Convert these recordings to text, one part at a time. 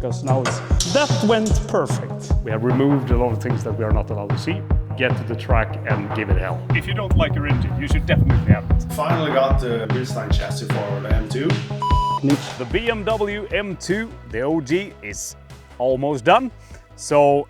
because now that went perfect. We have removed a lot of things that we are not allowed to see. Get to the track and give it hell. If you don't like your engine, you should definitely have it. Finally got the Bilstein chassis for the M2. The BMW M2, the OG, is almost done. So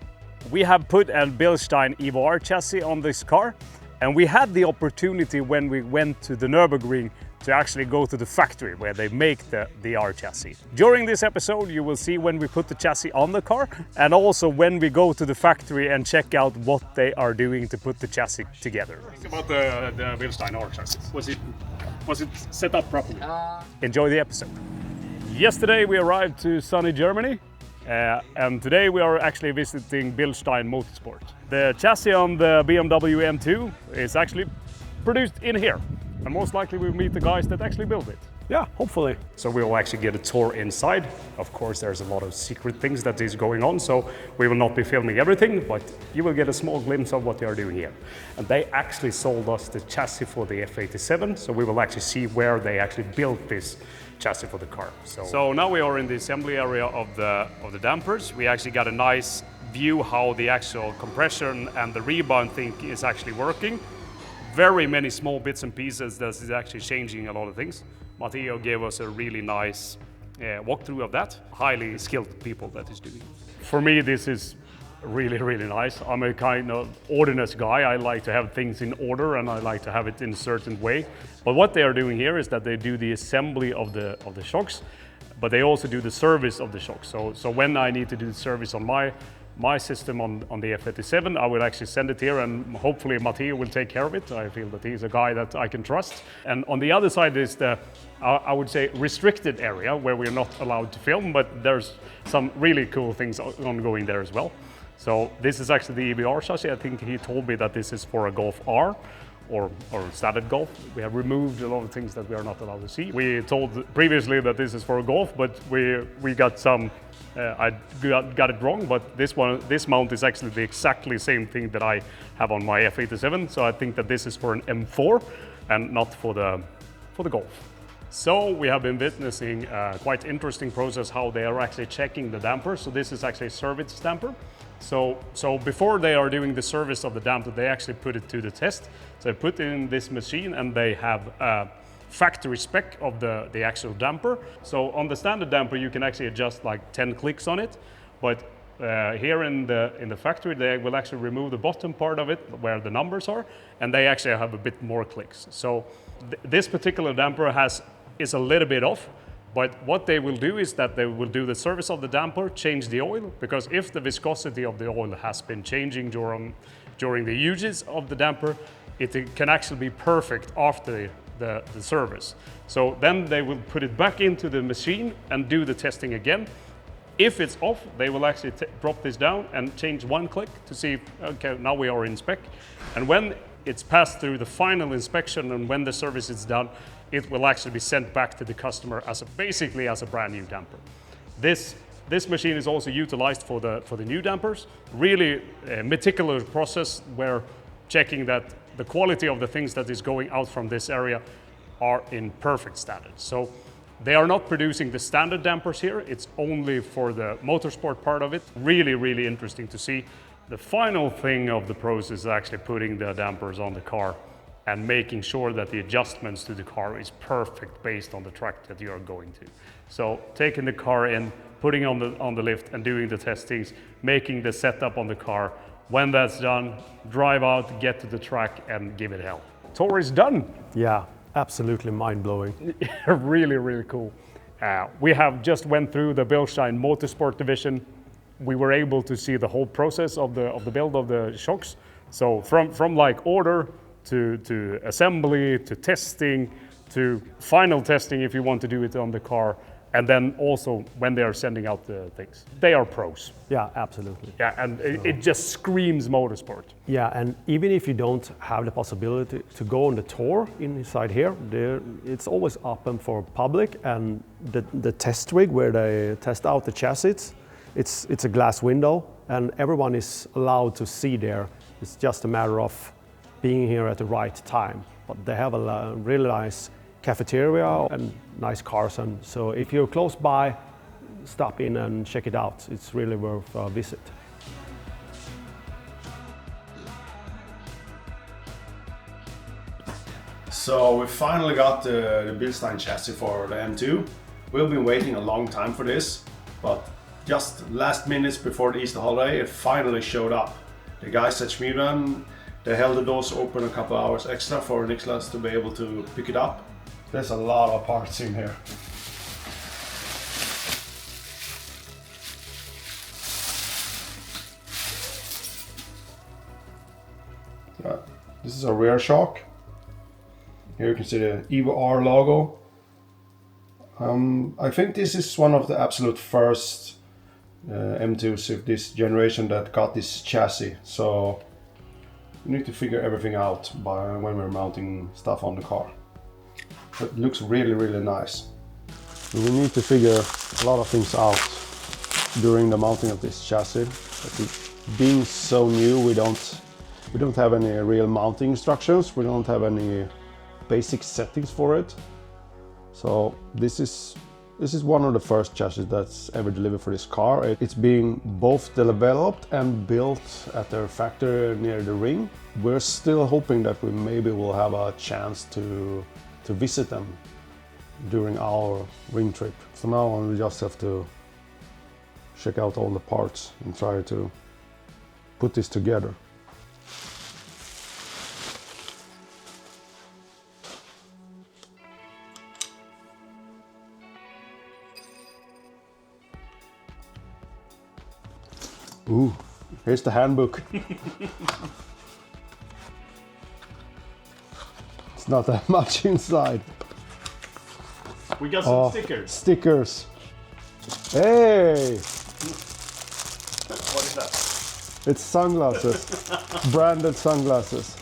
we have put a Bilstein EVO R chassis on this car, and we had the opportunity when we went to the Nürburgring to actually go to the factory where they make the R chassis. During this episode you will see when we put the chassis on the car, and also when we go to the factory and check out what they are doing to put the chassis together. Think about the Bilstein R chassis. Was it set up properly? Enjoy the episode. Yesterday we arrived to sunny Germany, and today we are actually visiting Bilstein Motorsport. The chassis on the BMW M2 is actually produced in here. And most likely we'll meet the guys that actually build it. Yeah, hopefully. So we will actually get a tour inside. Of course, there's a lot of secret things that is going on, so we will not be filming everything, but you will get a small glimpse of what they are doing here. And they actually sold us the chassis for the F87, so we will actually see where they actually built this chassis for the car. So now we are in the assembly area of the dampers. We actually got a nice view how the actual compression and the rebound thing is actually working. Very many small bits and pieces that is actually changing a lot of things. Matteo gave us a really nice walkthrough of that. Highly skilled people that is doing it. For me, this is really, really nice. I'm a kind of ordinance guy. I like to have things in order and I like to have it in a certain way. But what they are doing here is that they do the assembly of the shocks, but they also do the service of the shocks. So when I need to do the service on my system on the F87, I will actually send it here, and hopefully Matteo will take care of it. I feel that he's a guy that I can trust. And on the other side is the, I would say, restricted area where we're not allowed to film, but there's some really cool things ongoing there as well. So this is actually the EVO R chassis. I think he told me that this is for a Golf R or standard Golf. We have removed a lot of things that we are not allowed to see. We told previously that this is for a Golf, but we got some I got it wrong, but this mount is actually the exactly same thing that I have on my F87. So I think that this is for an M4 and not for the Golf. So we have been witnessing a quite interesting process how they are actually checking the damper. So this is actually a service damper. So before they are doing the service of the damper, they actually put it to the test. So they put it in this machine and they have factory spec of the actual damper. So on the standard damper you can actually adjust like 10 clicks on it, but here in the factory they will actually remove the bottom part of it where the numbers are, and they actually have a bit more clicks. So this particular damper is a little bit off, but what they will do is that they will do the service of the damper, change the oil, because if the viscosity of the oil has been changing during the uses of the damper, it can actually be perfect after the service. So then they will put it back into the machine and do the testing again. If it's off, they will actually drop this down and change one click to see, okay, now we are in spec. And when it's passed through the final inspection and when the service is done, it will actually be sent back to the customer basically as a brand new damper. This machine is also utilized for the new dampers. Really meticulous process where checking that the quality of the things that is going out from this area are in perfect standards. So they are not producing the standard dampers here. It's only for the motorsport part of it. Really, really interesting to see. The final thing of the process is actually putting the dampers on the car and making sure that the adjustments to the car is perfect based on the track that you are going to. So taking the car in, putting on the lift and doing the testings, making the setup on the car. When that's done, drive out, get to the track and give it hell. Tour is done. Yeah, absolutely mind-blowing. Really, really cool. We have just went through the Bilstein Motorsport division. We were able to see the whole process of the build of the shocks. So from like order to assembly, to testing, to final testing if you want to do it on the car, and then also when they are sending out the things. They are pros. Yeah, absolutely. Yeah, and it just screams motorsport. Yeah, and even if you don't have the possibility to go on the tour inside here, it's always open for public, and the test rig where they test out the chassis, it's a glass window and everyone is allowed to see there. It's just a matter of being here at the right time. But they have a really nice cafeteria and nice cars, and so if you're close by, stop in and check it out. It's really worth a visit. So we finally got the Bilstein chassis for the M2. We've been waiting a long time for this, but just last minutes before the Easter holiday, it finally showed up. The guys at Sweden, they held the doors open a couple hours extra for Niklas to be able to pick it up. There's a lot of parts in here. This is a rear shock. Here you can see the EVO R logo. I think this is one of the absolute first M2s of this generation that got this chassis. So we need to figure everything out when we're mounting stuff on the car. It looks really, really nice. We need to figure a lot of things out during the mounting of this chassis. Being so new, we don't have any real mounting instructions. We don't have any basic settings for it. So this is one of the first chassis that's ever delivered for this car. It's being both developed and built at their factory near the ring. We're still hoping that we maybe will have a chance to visit them during our ring trip. For now on, we just have to check out all the parts and try to put this together. Ooh, here's the handbook. It's not that much inside. We got some stickers. Stickers. Hey! What is that? It's sunglasses. Branded sunglasses.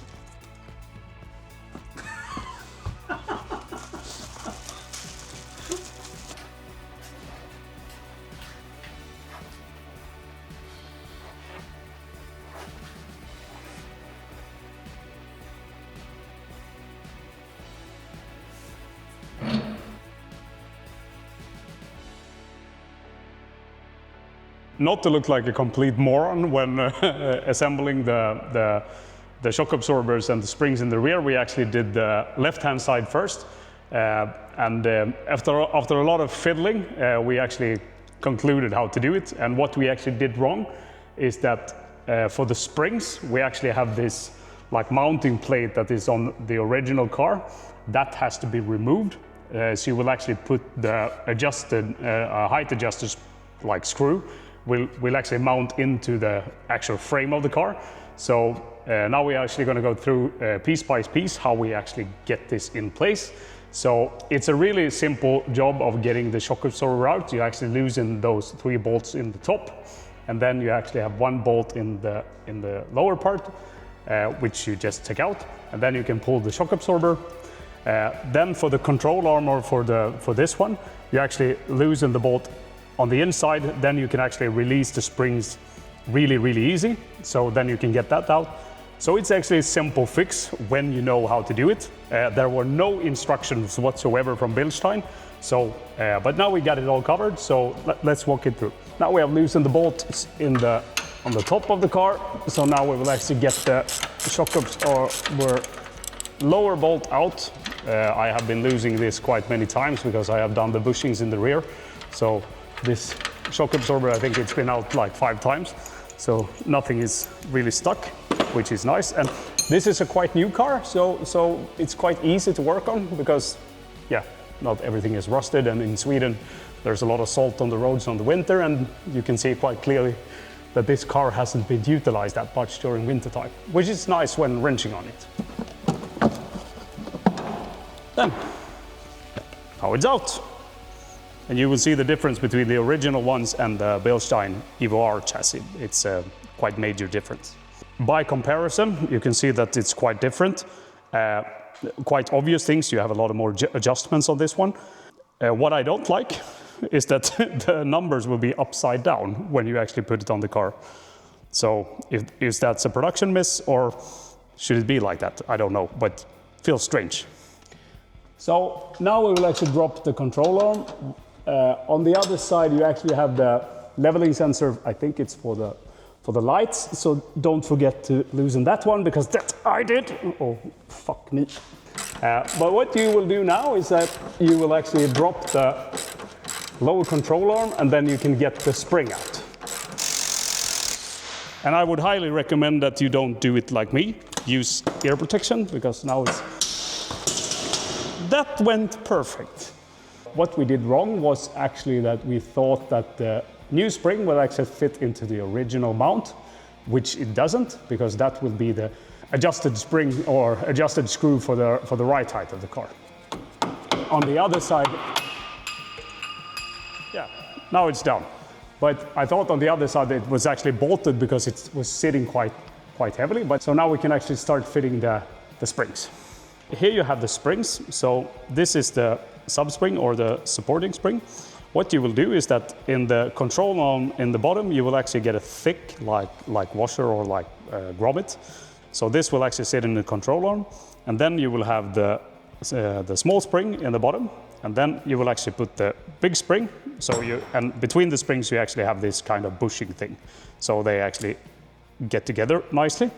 Not to look like a complete moron when assembling the shock absorbers and the springs in the rear, we actually did the left-hand side first. After a lot of fiddling, we actually concluded how to do it. And what we actually did wrong is that for the springs, we actually have this like mounting plate that is on the original car. That has to be removed. So you will actually put the adjusted height adjusters like screw will actually mount into the actual frame of the car. So now we're actually going to go through piece by piece how we actually get this in place. So it's a really simple job of getting the shock absorber out. You actually loosen those 3 bolts in the top, and then you actually have 1 bolt in the lower part, which you just take out, and then you can pull the shock absorber. Then for the control arm, or for this one, you actually loosen the bolt on the inside. Then you can actually release the springs really easy. So then you can get that out. So it's actually a simple fix when you know how to do it. There were no instructions whatsoever from Bilstein. So, but now we got it all covered. So let's walk it through. Now we have loosened the bolts on the top of the car. So now we will actually get the shock absorber lower bolt out. I have been losing this quite many times because I have done the bushings in the rear. So this shock absorber, I think it's been out like 5 times. So nothing is really stuck, which is nice. And this is a quite new car, so it's quite easy to work on because, yeah, not everything is rusted. And in Sweden, there's a lot of salt on the roads on the winter, and you can see quite clearly that this car hasn't been utilized that much during winter time, which is nice when wrenching on it. Then, how it's out. And you will see the difference between the original ones and the Bilstein EVO R chassis. It's a quite major difference. By comparison, you can see that it's quite different. Quite obvious things. You have a lot of more adjustments on this one. What I don't like is that the numbers will be upside down when you actually put it on the car. So if that's a production miss, or should it be like that? I don't know, but feels strange. So now we will actually drop the control arm On the other side, you actually have the leveling sensor. I think it's for the lights, so don't forget to loosen that one, because that I did. Oh, fuck me. But what you will do now is that you will actually drop the lower control arm, and then you can get the spring out. And I would highly recommend that you don't do it like me. Use ear protection, because now it's... That went perfect. What we did wrong was actually that we thought that the new spring will actually fit into the original mount, which it doesn't, because that will be the adjusted spring or adjusted screw for the ride height of the car. On the other side, yeah, now it's down. But I thought on the other side it was actually bolted because it was sitting quite heavily. But so now we can actually start fitting the springs. Here you have the springs. So this is the subspring or the supporting spring. What you will do is that in the control arm in the bottom, you will actually get a thick like washer or like grommet. So this will actually sit in the control arm, and then you will have the small spring in the bottom, and then you will actually put the big spring. So and between the springs you actually have this kind of bushing thing, so they actually get together nicely.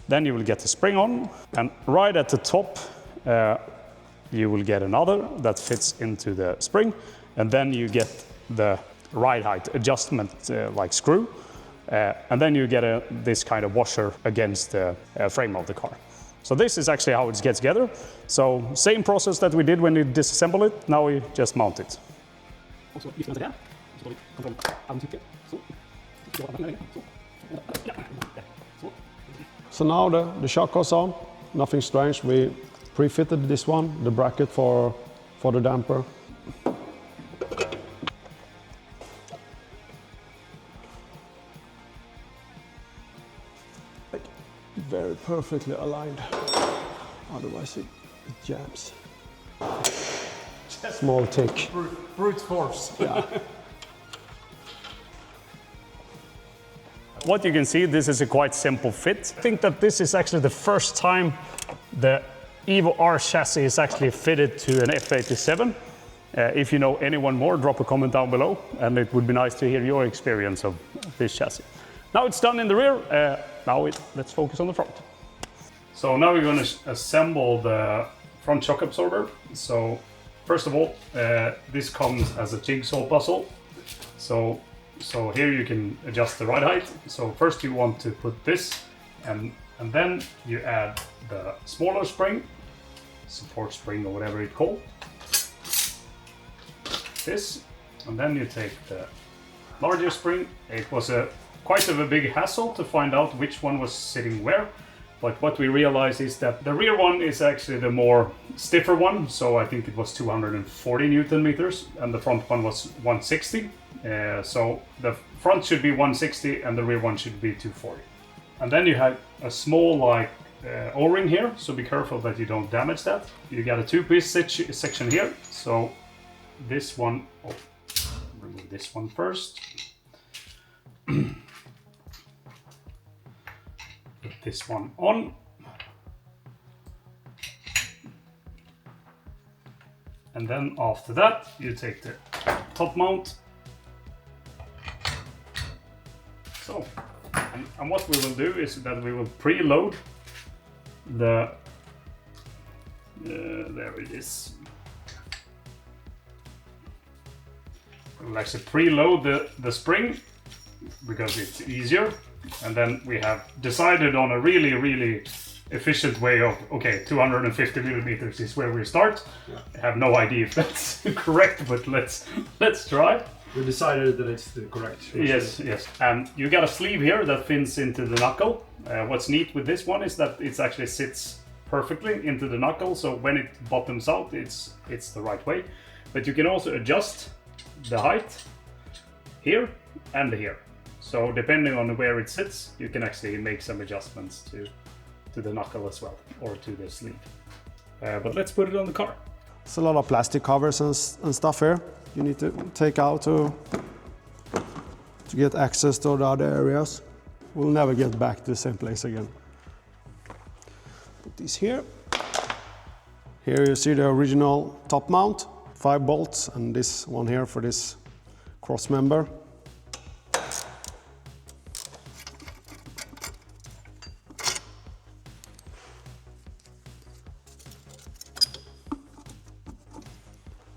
Then you will get the spring on, and right at the top you will get another that fits into the spring, and then you get the ride height adjustment like screw. And then you get this kind of washer against the frame of the car. So this is actually how it gets together. So same process that we did when we disassemble it, now we just mount it. So now the shock goes on, nothing strange. We pre-fitted this one, the bracket for the damper. Very perfectly aligned, otherwise it jams. Small tick. Brute force. Yeah. What you can see, this is a quite simple fit. I think that this is actually the first time the EVO R chassis is actually fitted to an F87. If you know anyone more, drop a comment down below, and it would be nice to hear your experience of this chassis. Now it's done in the rear, let's focus on the front. So now we're going to assemble the front shock absorber. So first of all, this comes as a jigsaw puzzle. So here you can adjust the ride height. So first you want to put this, and then you add the smaller spring, support spring or whatever it's called. This, and then you take the larger spring. It was quite of a big hassle to find out which one was sitting where, but what we realized is that the rear one is actually the more stiffer one, so I think it was 240 Newton meters, and the front one was 160. So the front should be 160 and the rear one should be 240. And then you have a small O-ring here, so be careful that you don't damage that. You got a two-piece section here, so this one, remove this one first. Put this one on. And then after that, you take the top mount. So, and what we will do is that we will preload the, there it is. We'll actually preload the spring because it's easier. And then we have decided on a really efficient way of, okay, 250 millimeters is where we start. Yeah. I have no idea if that's correct, but let's try. We decided that it's the correct. Yes. And you got a sleeve here that fits into the knuckle. What's neat with this one is that it actually sits perfectly into the knuckle, so when it bottoms out, it's the right way. But you can also adjust the height here and here. So depending on where it sits, you can actually make some adjustments to the knuckle as well, or to the sleeve. But let's put it on the car. It's a lot of plastic covers and stuff here. You need to take out to get access to the other areas. We'll never get back to the same place again. Put these here. Here you see the original top mount. 5 bolts and this one here for this cross member.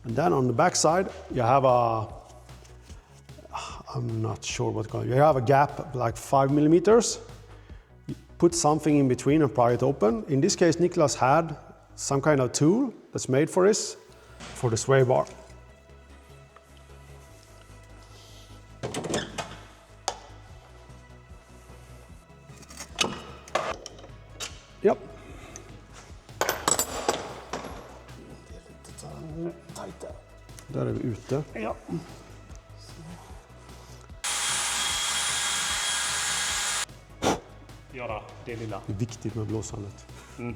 And then on the back side, you have a, I'm not sure what color, you have a gap like 5 millimeters. You put something in between and pry it open. In this case, Niklas had some kind of tool that's made for this, for the sway bar. Yep. Där är vi ute. Ja. Göra det lilla. Det är viktigt med blåsandet. Mm.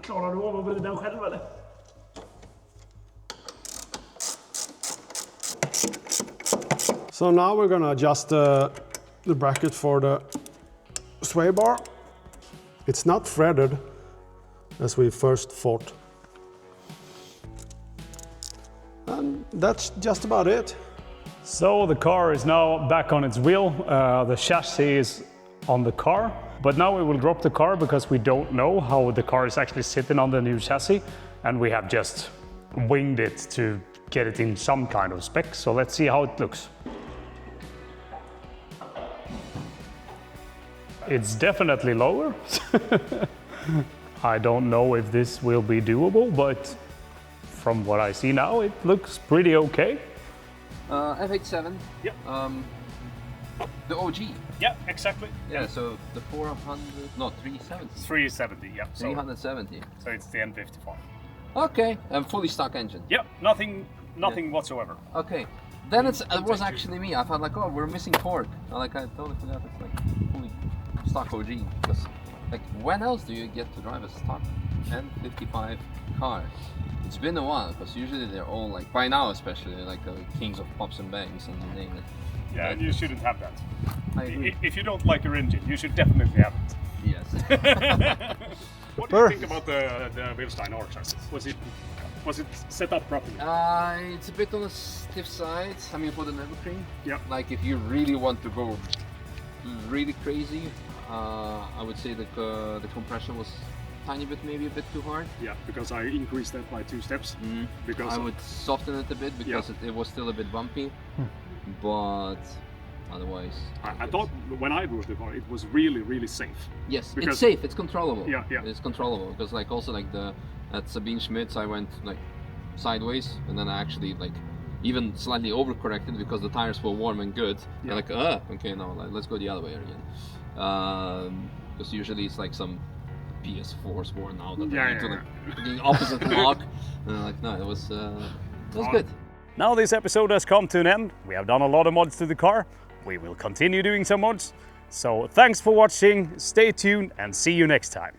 Klarar du av att vrida den själv eller? So now we're gonna adjust the bracket for the sway bar. It's not threaded as we first thought. And that's just about it. So the car is now back on its wheel. The chassis is on the car. But now we will drop the car because we don't know how the car is actually sitting on the new chassis. And we have just winged it to get it in some kind of spec. So let's see how it looks. It's definitely lower. I don't know if this will be doable, but from what I see now, it looks pretty okay. F87. Yep. The OG. Yeah, exactly. Yeah, so the 400, no, 370. 370, yeah. 370. So it's the N55. Okay, and fully stock engine. Yeah, nothing whatsoever. Okay, then it was actually me. I thought like, oh, we're missing torque. I totally forgot it's like fully stock OG. Because like, when else do you get to drive a stock N55 car? It's been a while because usually they're all like, by now especially, like the kings of pops and bangs and you name it. Yeah, and you shouldn't have that. I agree. If you don't like your engine, you should definitely have it. Yes. What do you think about the Bilstein EVO R chassis? Was it set up properly? It's a bit on the stiff side. I mean, for the Nürburgring. Yeah. Like if you really want to go really crazy, I would say the compression was tiny bit, maybe a bit too hard. Yeah, because I increased that by 2 steps. Because I would soften it a bit because it was still a bit bumpy. But otherwise, I thought when I drove the car, it was really, really safe. yes, because it's safe. It's controllable. Yeah. It's controllable because like also like at Sabine Schmidt's, I went like sideways and then I actually like even slightly overcorrected because the tires were warm and good. Yeah. And like okay, now let's go the other way again. Because usually it's like some PS4s worn out and the opposite lock. And like no, it was good. Now this episode has come to an end. We have done a lot of mods to the car. We will continue doing some mods. So thanks for watching, stay tuned and see you next time.